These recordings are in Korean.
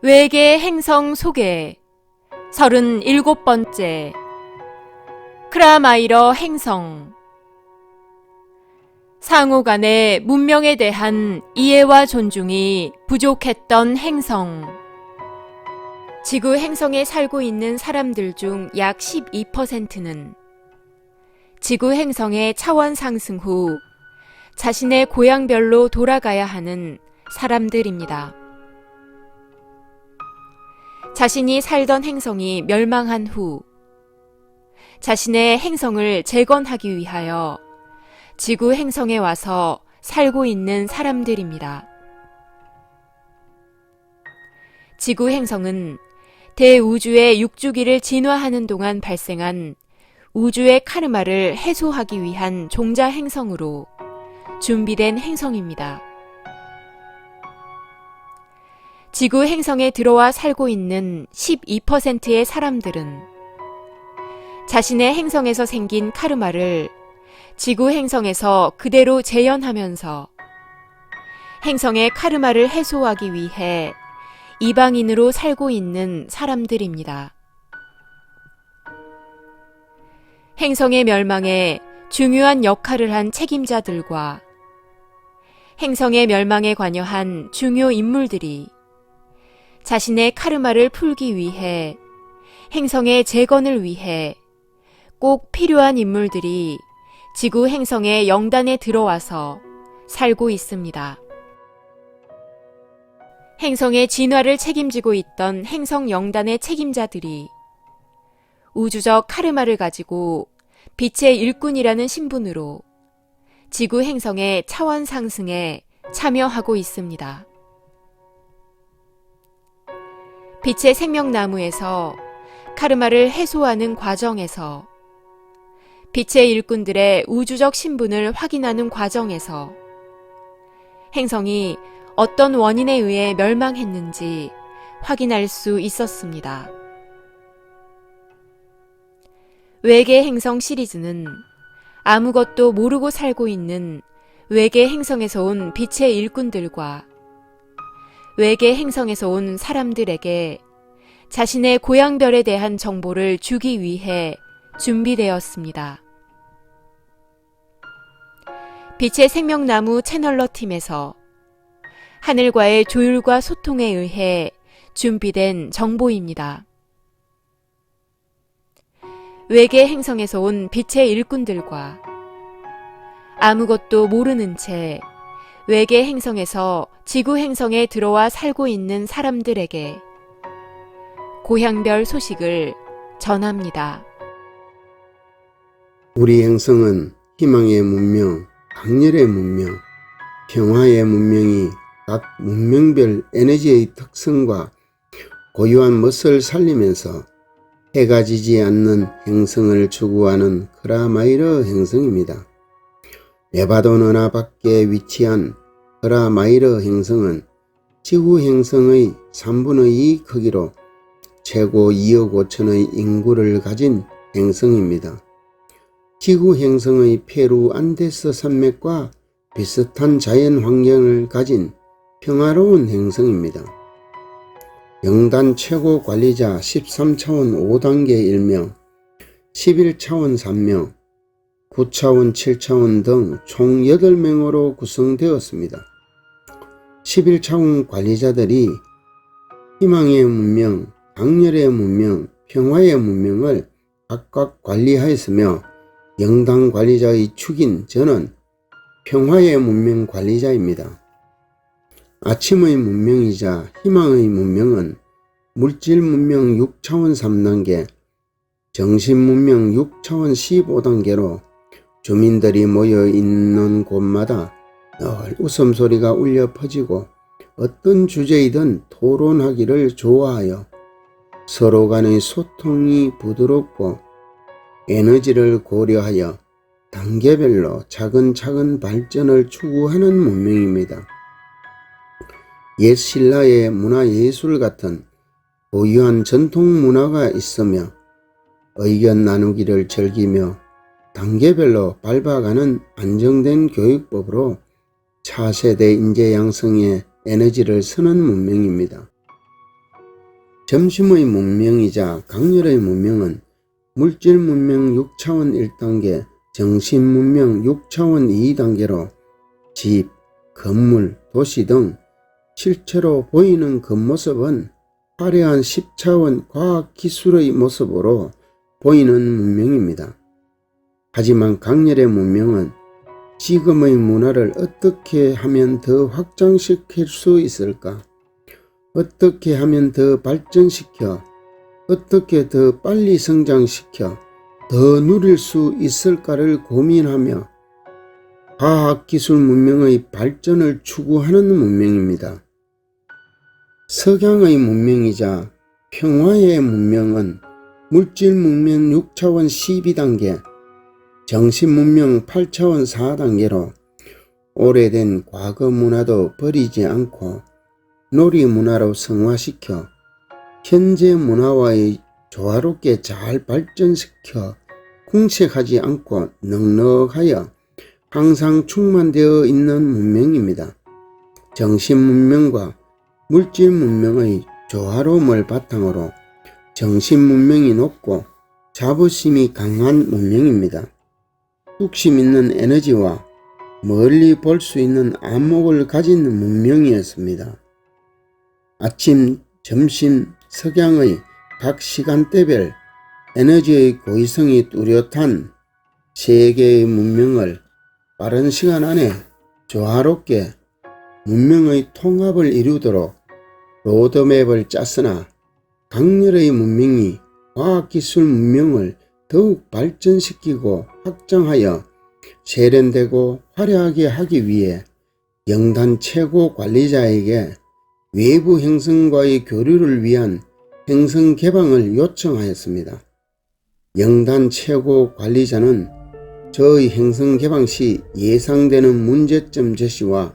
외계 행성 소개 37번째 크라마이러 행성. 상호 간의 문명에 대한 이해와 존중이 부족했던 행성. 지구 행성에 살고 있는 사람들 중 약 12%는 지구 행성의 차원 상승 후 자신의 고향별로 돌아가야 하는 사람들입니다. 자신이 살던 행성이 멸망한 후 자신의 행성을 재건하기 위하여 지구 행성에 와서 살고 있는 사람들입니다. 지구 행성은 대우주의 육주기를 진화하는 동안 발생한 우주의 카르마를 해소하기 위한 종자 행성으로 준비된 행성입니다. 지구 행성에 들어와 살고 있는 12%의 사람들은 자신의 행성에서 생긴 카르마를 지구 행성에서 그대로 재현하면서 행성의 카르마를 해소하기 위해 이방인으로 살고 있는 사람들입니다. 행성의 멸망에 중요한 역할을 한 책임자들과 행성의 멸망에 관여한 중요 인물들이 자신의 카르마를 풀기 위해 행성의 재건을 위해 꼭 필요한 인물들이 지구 행성의 영단에 들어와서 살고 있습니다. 행성의 진화를 책임지고 있던 행성 영단의 책임자들이 우주적 카르마를 가지고 빛의 일꾼이라는 신분으로 지구 행성의 차원 상승에 참여하고 있습니다. 빛의 생명나무에서 카르마를 해소하는 과정에서 빛의 일꾼들의 우주적 신분을 확인하는 과정에서 행성이 어떤 원인에 의해 멸망했는지 확인할 수 있었습니다. 외계 행성 시리즈는 아무것도 모르고 살고 있는 외계 행성에서 온 빛의 일꾼들과 외계 행성에서 온 사람들에게 자신의 고향별에 대한 정보를 주기 위해 준비되었습니다. 빛의 생명나무 채널러 팀에서 하늘과의 조율과 소통에 의해 준비된 정보입니다. 외계 행성에서 온 빛의 일꾼들과 아무것도 모르는 채 외계 행성에서 지구 행성에 들어와 살고 있는 사람들에게 고향별 소식을 전합니다. 우리 행성은 희망의 문명, 강렬의 문명, 평화의 문명이 각 문명별 에너지의 특성과 고유한 멋을 살리면서 해가 지지 않는 행성을 추구하는 크라마이러 행성입니다. 네바돈 은하 밖에 위치한 크라마이러 행성은 지구 행성의 3분의 2 크기로 최고 2억 5천의 인구를 가진 행성입니다. 지구 행성의 페루 안데스 산맥과 비슷한 자연 환경을 가진 평화로운 행성입니다. 영단 최고 관리자 13차원 5단계 1명, 11차원 3명, 9차원 7차원 등 총 8명으로 구성되었습니다. 11차원 관리자들이 희망의 문명, 강렬의 문명, 평화의 문명을 각각 관리하였으며 영단 관리자의 축인 저는 평화의 문명 관리자입니다. 아침의 문명이자 희망의 문명은 물질 문명 6차원 3단계, 정신 문명 6차원 15단계로 주민들이 모여 있는 곳마다 늘 웃음소리가 울려 퍼지고 어떤 주제이든 토론하기를 좋아하여 서로 간의 소통이 부드럽고 에너지를 고려하여 단계별로 차근차근 발전을 추구하는 문명입니다. 옛 신라의 문화예술 같은 고유한 전통 문화가 있으며 의견 나누기를 즐기며 단계별로 밟아가는 안정된 교육법으로 차세대 인재 양성에 에너지를 쓰는 문명입니다. 점심의 문명이자 강렬의 문명은 물질 문명 6차원 1단계, 정신 문명 6차원 2단계로 집, 건물, 도시 등 실제로 보이는 겉모습은 화려한 10차원 과학기술의 모습으로 보이는 문명입니다. 하지만 강렬의 문명은 지금의 문화를 어떻게 하면 더 확장시킬 수 있을까? 어떻게 하면 더 발전시켜? 어떻게 더 빨리 성장시켜? 더 누릴 수 있을까를 고민하며 과학기술 문명의 발전을 추구하는 문명입니다. 석양의 문명이자 평화의 문명은 물질 문명 6차원 12단계, 정신 문명 8차원 4단계로 오래된 과거 문화도 버리지 않고 놀이 문화로 성화시켜 현재 문화와의 조화롭게 잘 발전시켜 궁색하지 않고 넉넉하여 항상 충만되어 있는 문명입니다. 정신 문명과 물질 문명의 조화로움을 바탕으로 정신 문명이 높고 자부심이 강한 문명입니다. 뚝심 있는 에너지와 멀리 볼 수 있는 안목을 가진 문명이었습니다. 아침, 점심, 석양의 각 시간대별 에너지의 고의성이 뚜렷한 세계의 문명을 빠른 시간 안에 조화롭게 문명의 통합을 이루도록 로드맵을 짰으나 강렬의 문명이 과학기술 문명을 더욱 발전시키고 확장하여 세련되고 화려하게 하기 위해 영단 최고 관리자에게 외부 행성과의 교류를 위한 행성 개방을 요청하였습니다. 영단 최고 관리자는 저의 행성 개방 시 예상되는 문제점 제시와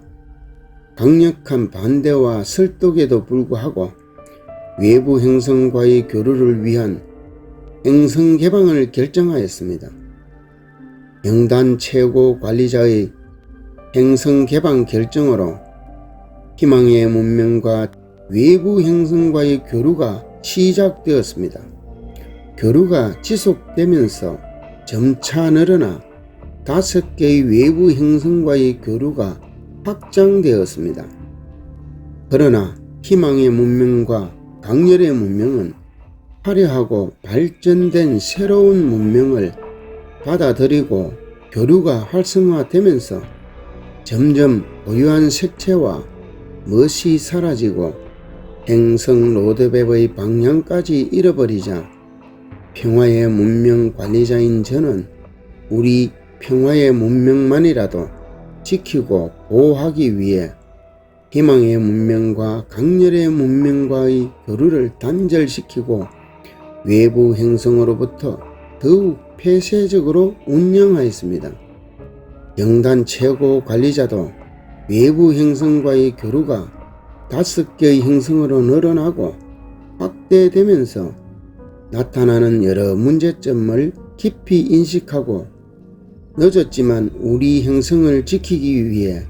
강력한 반대와 설득에도 불구하고 외부 행성과의 교류를 위한 행성 개방을 결정하였습니다. 영단 최고 관리자의 행성 개방 결정으로 희망의 문명과 외부 행성과의 교류가 시작되었습니다. 교류가 지속되면서 점차 늘어나 5개의 외부 행성과의 교류가 확장되었습니다. 그러나 희망의 문명과 강렬의 문명은 화려하고 발전된 새로운 문명을 받아들이고 교류가 활성화되면서 점점 고유한 색채와 멋이 사라지고 행성 로드맵의 방향까지 잃어버리자 평화의 문명 관리자인 저는 우리 평화의 문명만이라도 지키고 보호하기 위해 희망의 문명과 강렬의 문명과의 교류를 단절시키고 외부 행성으로부터 더욱 폐쇄적으로 운영하였습니다. 영단 최고 관리자도 외부 행성과의 교류가 5개의 행성으로 늘어나고 확대되면서 나타나는 여러 문제점을 깊이 인식하고 늦었지만 우리 행성을 지키기 위해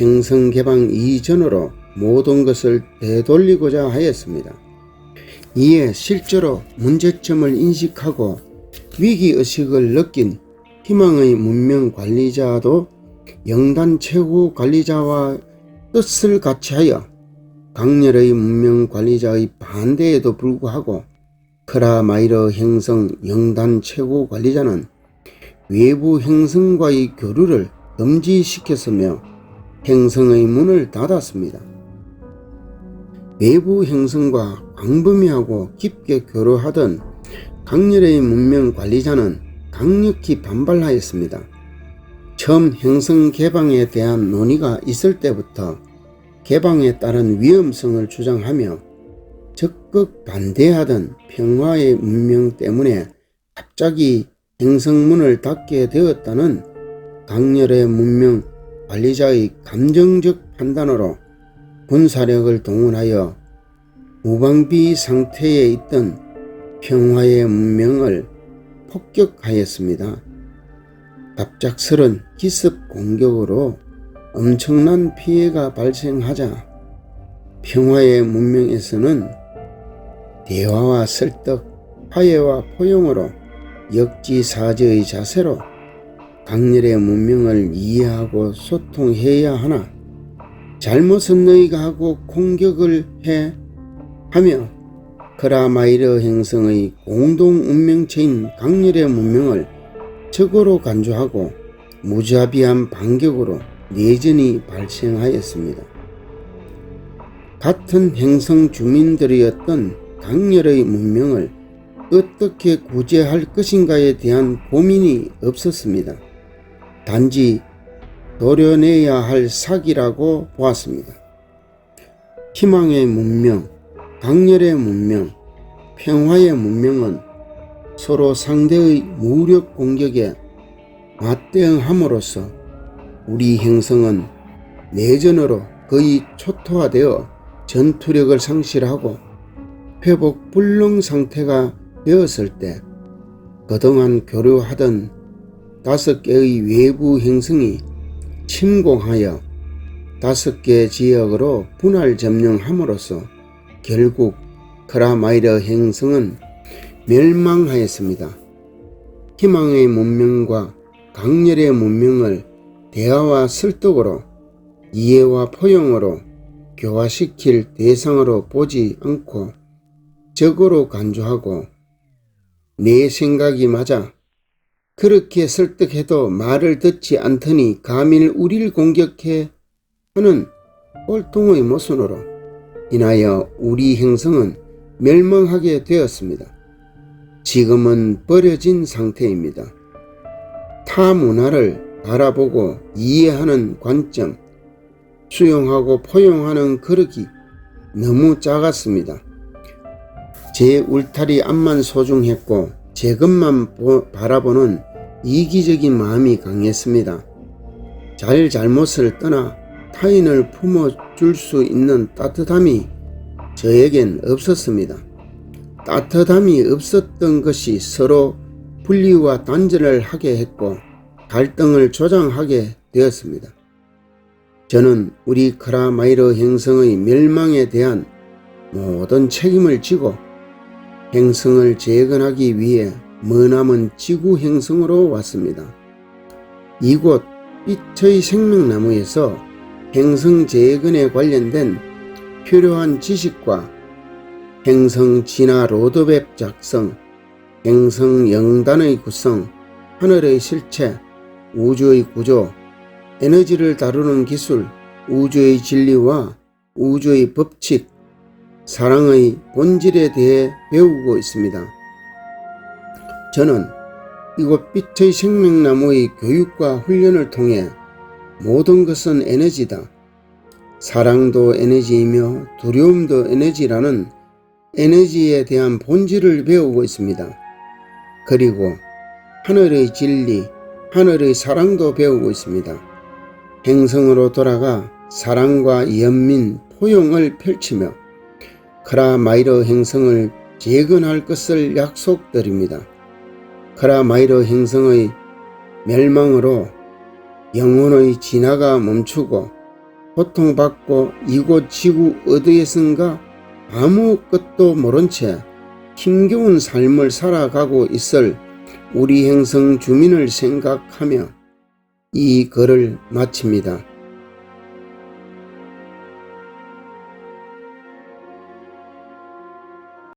행성 개방 이전으로 모든 것을 되돌리고자 하였습니다. 이에 실제로 문제점을 인식하고 위기의식을 느낀 희망의 문명 관리자도 영단 최고 관리자와 뜻을 같이하여 강렬의 문명 관리자의 반대에도 불구하고 크라마이러 행성 영단 최고 관리자는 외부 행성과의 교류를 금지시켰으며 행성의 문을 닫았습니다. 외부 행성과 광범위하고 깊게 교류하던 강렬의 문명 관리자는 강력히 반발하였습니다. 처음 행성 개방에 대한 논의가 있을 때부터 개방에 따른 위험성을 주장하며 적극 반대하던 평화의 문명 때문에 갑자기 행성문을 닫게 되었다는 강렬의 문명 관리자의 감정적 판단으로 군사력을 동원하여 무방비 상태에 있던 평화의 문명을 폭격하였습니다. 갑작스런 기습 공격으로 엄청난 피해가 발생하자 평화의 문명에서는 대화와 설득, 화해와 포용으로 역지사지의 자세로 강렬의 문명을 이해하고 소통해야 하나 잘못은 너희가 하고 공격을 해 하며 크라마이르 행성의 공동 운명체인 강렬의 문명을 적으로 간주하고 무자비한 반격으로 내전이 발생하였습니다. 같은 행성 주민들이었던 강렬의 문명을 어떻게 구제할 것인가에 대한 고민이 없었습니다. 단지 도려내야 할 사기라고 보았습니다. 희망의 문명, 강렬의 문명, 평화의 문명은 서로 상대의 무력 공격에 맞대응함으로써 우리 행성은 내전으로 거의 초토화되어 전투력을 상실하고 회복 불능 상태가 되었을 때 그동안 교류하던 5개의 외부 행성이 침공하여 5개 지역으로 분할 점령함으로써 결국 크라마이르 행성은 멸망하였습니다. 희망의 문명과 강렬의 문명을 대화와 설득으로 이해와 포용으로 교화시킬 대상으로 보지 않고 적으로 간주하고 내 생각이 맞아 그렇게 설득해도 말을 듣지 않더니 감히 우리를 공격해 하는 꼴통의 모순으로 인하여 우리 행성은 멸망하게 되었습니다. 지금은 버려진 상태입니다. 타 문화를 바라보고 이해하는 관점, 수용하고 포용하는 그릇이 너무 작았습니다. 제 울타리 앞만 소중했고 제 것만 바라보는 이기적인 마음이 강했습니다. 잘못을 떠나 타인을 품어줄 수 있는 따뜻함이 저에겐 없었습니다. 따뜻함이 없었던 것이 서로 분리와 단절을 하게 했고 갈등을 조장하게 되었습니다. 저는 우리 크라마이르 행성의 멸망에 대한 모든 책임을 지고 행성을 재건하기 위해 머남은 지구 행성으로 왔습니다. 이곳 빛의 생명나무에서 행성 재건에 관련된 필요한 지식과 행성 진화 로드맵 작성, 행성 영단의 구성, 하늘의 실체, 우주의 구조, 에너지를 다루는 기술, 우주의 진리와 우주의 법칙, 사랑의 본질에 대해 배우고 있습니다. 저는 이곳 빛의 생명나무의 교육과 훈련을 통해 모든 것은 에너지다. 사랑도 에너지이며 두려움도 에너지라는 에너지에 대한 본질을 배우고 있습니다. 그리고 하늘의 진리, 하늘의 사랑도 배우고 있습니다. 행성으로 돌아가 사랑과 연민, 포용을 펼치며 크라마이르 행성을 재건할 것을 약속드립니다. 크라마이르 행성의 멸망으로 영혼의 진화가 멈추고 고통받고 이곳 지구 어디에선가 아무것도 모른 채 힘겨운 삶을 살아가고 있을 우리 행성 주민을 생각하며 이 글을 마칩니다.